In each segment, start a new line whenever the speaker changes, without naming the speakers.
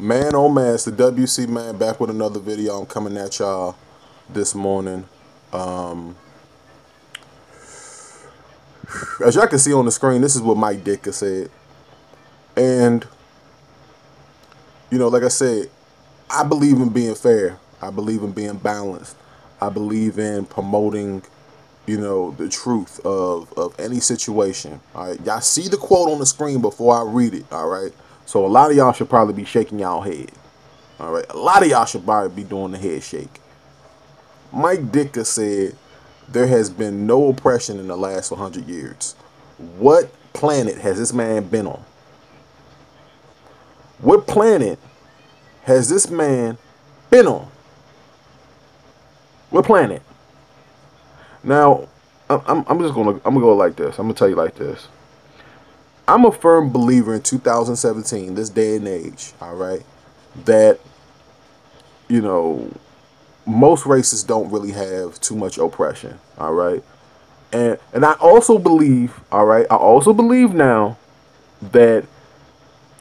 Man, oh man, it's the WC man back with another video. I'm coming at y'all this morning. As y'all can see on the screen, this is what Mike Ditka said. And, you know, like I said, I believe in being fair. I believe in being balanced. I believe in promoting, you know, the truth of any situation. All right, y'all see the quote on the screen before I read it. All right, so a lot of y'all should probably be shaking y'all head. All right, a lot of y'all should probably be doing the head shake. Mike Ditka said there has been no oppression in the last 100 years. What planet has this man been on? What planet has this man been on? What planet? Now, I'm gonna go like this. I'm gonna tell you like this. I'm a firm believer in 2017, this day and age. All right, that, you know, most races don't really have too much oppression. All right, and I also believe, all right, I also believe now that,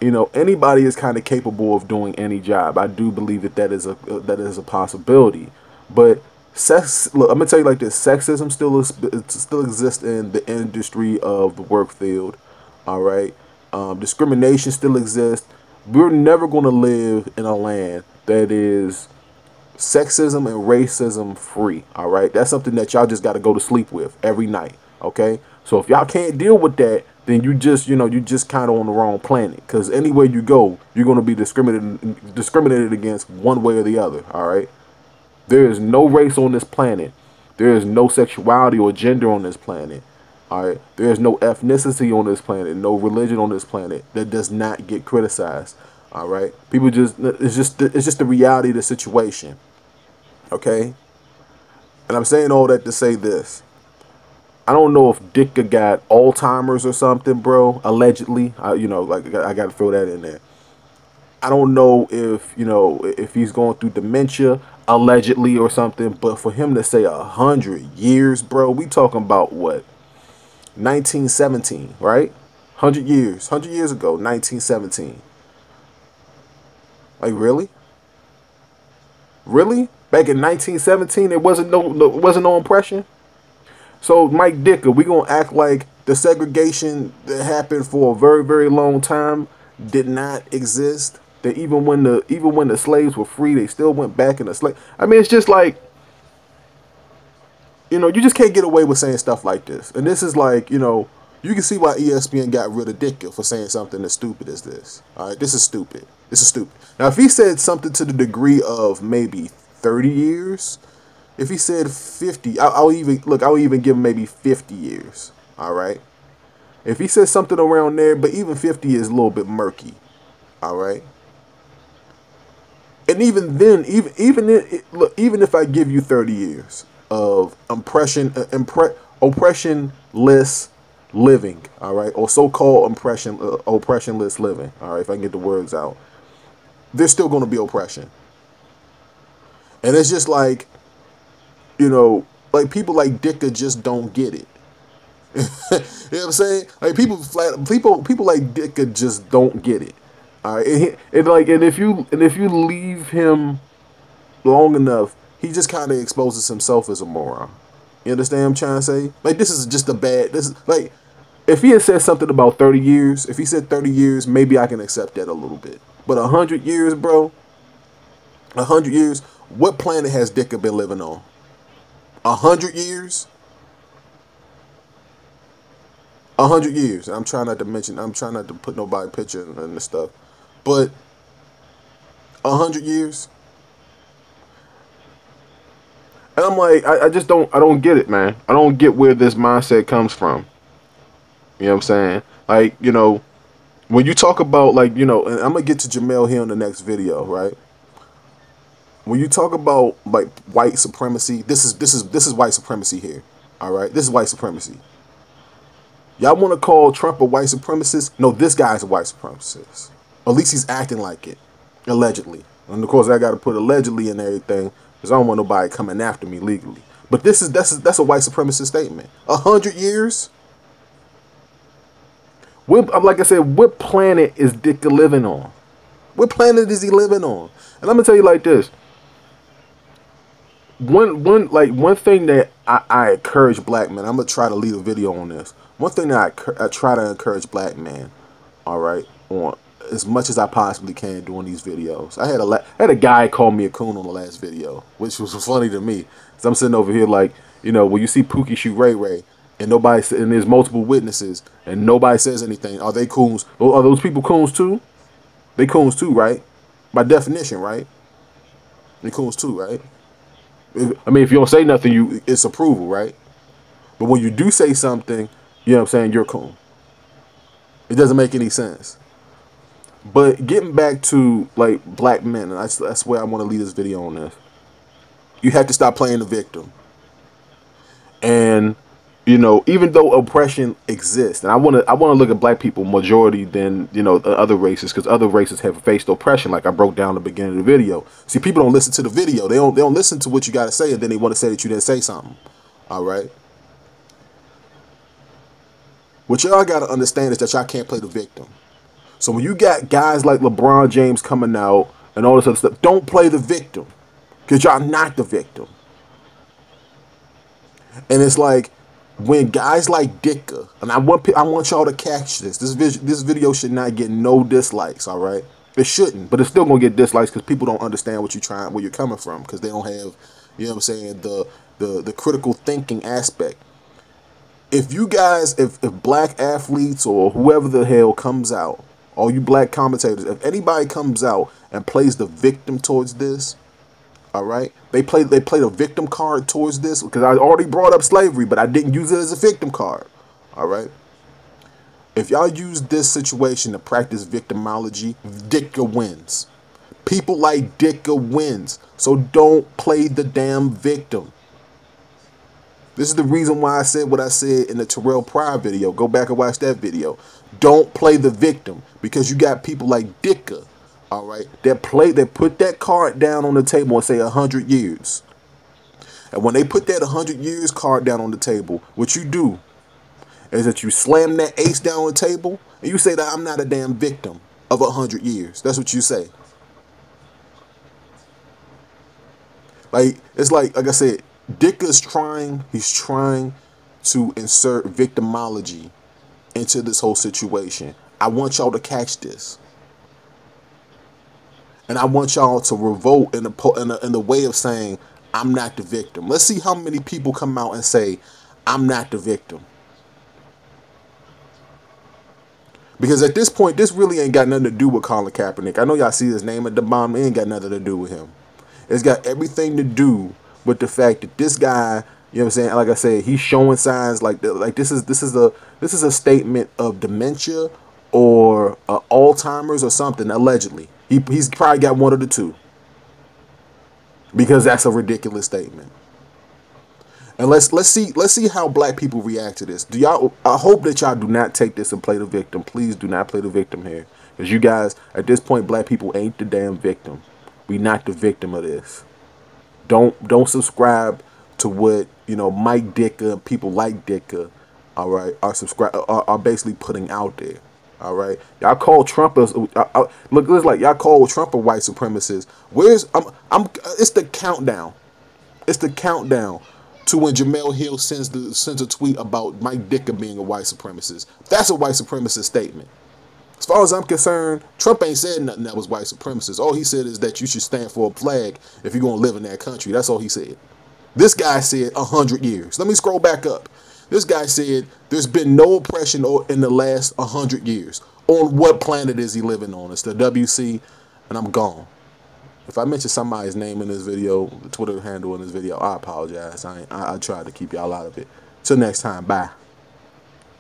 you know, anybody is kind of capable of doing any job. I do believe that is a possibility, but look, I'm gonna tell you like this: sexism still exists in the industry of the work field. All right, discrimination still exists. We're never gonna live in a land that is sexism and racism free. All right, that's something that y'all just got to go to sleep with every night. Okay, so if y'all can't deal with that, then you just kind of on the wrong planet. Because anywhere you go, you're gonna be discriminated against one way or the other. All right. There is no race on this planet. There is no sexuality or gender on this planet. All right. There is no ethnicity on this planet, no religion on this planet that does not get criticized. All right. People it's just the reality of the situation. Okay. And I'm saying all that to say this. I don't know if Ditka got Alzheimer's or something, bro. Allegedly, you know, like I got to throw that in there. I don't know if, you know, if he's going through dementia, allegedly, or something, but for him to say 100 years, bro, we talking about what? 1917, right? 100 years ago, 1917. Like, really? Really? Back in 1917, there wasn't no oppression? So, Mike Ditka, we gonna act like the segregation that happened for a very, very long time did not exist? That even when the slaves were free, they still went back in the slave. I mean, it's just like, you know, you just can't get away with saying stuff like this. And this is like, you know, you can see why ESPN got rid of Ditka for saying something as stupid as this. All right, this is stupid. This is stupid. Now, if he said something to the degree of maybe 30 years, if he said 50, I'll even give him maybe 50 years. All right. If he said something around there, but even 50 is a little bit murky. All right. And even then, even if I give you 30 years of oppressionless living, all right, or so-called oppressionless living, all right, if I can get the words out, there's still going to be oppression. And it's just like, you know, like people like Ditka just don't get it. You know what I'm saying? Like people like Ditka just don't get it. All right, and if you leave him long enough, he just kind of exposes himself as a moron. You understand what I'm trying to say? Like, this is just like, if he had said something about 30 years, if he said 30 years, maybe I can accept that a little bit. But 100 years, bro, 100 years, what planet has Ditka been living on? 100 years? 100 years. I'm trying not to put nobody picture in this stuff. But 100 years? And I'm like, I don't get it, man. I don't get where this mindset comes from. You know what I'm saying? Like, you know, when you talk about, like, you know, and I'm going to get to Jamel here in the next video, right? When you talk about, like, white supremacy, this is white supremacy here. All right? This is white supremacy. Y'all want to call Trump a white supremacist? No, this guy's a white supremacist. At least he's acting like it, allegedly. And of course, I got to put allegedly in everything because I don't want nobody coming after me legally. But that's a white supremacist statement. 100 years? Like I said, what planet is Ditka living on? What planet is he living on? And I'm gonna tell you like this. One thing that I encourage black men. I'm gonna try to lead a video on this. One thing that I try to encourage black men, all right, on as much as I possibly can doing these videos. I had a guy call me a coon on the last video, which was funny to me. So I'm sitting over here like, you know, when you see Pookie shoot Ray Ray, and there's multiple witnesses, and nobody says anything. Are they coons? Are those people coons too? They coons too, right? By definition, right? They coons too, right? I mean, if you don't say nothing, it's approval, right? But when you do say something, you know what I'm saying, you're coon. It doesn't make any sense. But getting back to like black men, and that's where I want to lead this video on this. You have to stop playing the victim. And you know, even though oppression exists, and I want to look at black people majority than, you know, other races, because other races have faced oppression, like I broke down at the beginning of the video. See, people don't listen to the video. They don't listen to what you got to say, and then they want to say that you didn't say something. All right. What y'all got to understand is that y'all can't play the victim. So when you got guys like LeBron James coming out and all this other stuff, don't play the victim, because y'all not the victim. And it's like, when guys like Ditka, and I want y'all to catch this. This video should not get no dislikes, all right? It shouldn't, but it's still gonna get dislikes because people don't understand where you're coming from, because they don't have, you know what I'm saying, the critical thinking aspect. If you guys, if black athletes or whoever the hell comes out, all you black commentators, if anybody comes out and plays the victim towards this, all right, they played a victim card towards this, because I already brought up slavery, but I didn't use it as a victim card. All right, if y'all use this situation to practice victimology, Ditka wins. People like Ditka wins. So don't play the damn victim. This is the reason why I said what I said in the Terrell Pryor video. Go back and watch that video. Don't play the victim, because you got people like Ditka, all right, that put that card down on the table and say 100 years. And when they put that 100 years card down on the table, what you do is that you slam that ace down on the table and you say that I'm not a damn victim of 100 years. That's what you say. Like, it's like I said, Ditka's he's trying to insert victimology into this whole situation. I want y'all to catch this. And I want y'all to revolt in the way of saying, I'm not the victim. Let's see how many people come out and say, I'm not the victim. Because at this point, this really ain't got nothing to do with Colin Kaepernick. I know y'all see his name at the bottom. It ain't got nothing to do with him. It's got everything to do with the fact that this guy, you know what I'm saying, like I said, he's showing signs like this is a statement of dementia or Alzheimer's or something, allegedly. He's probably got one of the two, because that's a ridiculous statement. And let's see how black people react to this. I hope that y'all do not take this and play the victim. Please do not play the victim here, because you guys, at this point, black people ain't the damn victim. We not the victim of this. Don't subscribe to what, you know, Mike Ditka, people like Ditka, all right, are basically putting out there. All right, y'all call Trump look. It's like y'all call Trump a white supremacist. It's the countdown. It's the countdown to when Jamel Hill sends a tweet about Mike Ditka being a white supremacist. That's a white supremacist statement. As far as I'm concerned, Trump ain't said nothing that was white supremacist. All he said is that you should stand for a flag if you're gonna live in that country. That's all he said. This guy said 100 years. Let me scroll back up. This guy said there's been no oppression in the last 100 years. On what planet is he living on? It's the WC, and I'm gone. If I mention somebody's name in this video, the Twitter handle in this video, I apologize. I tried to keep y'all out of it. Till next time, bye.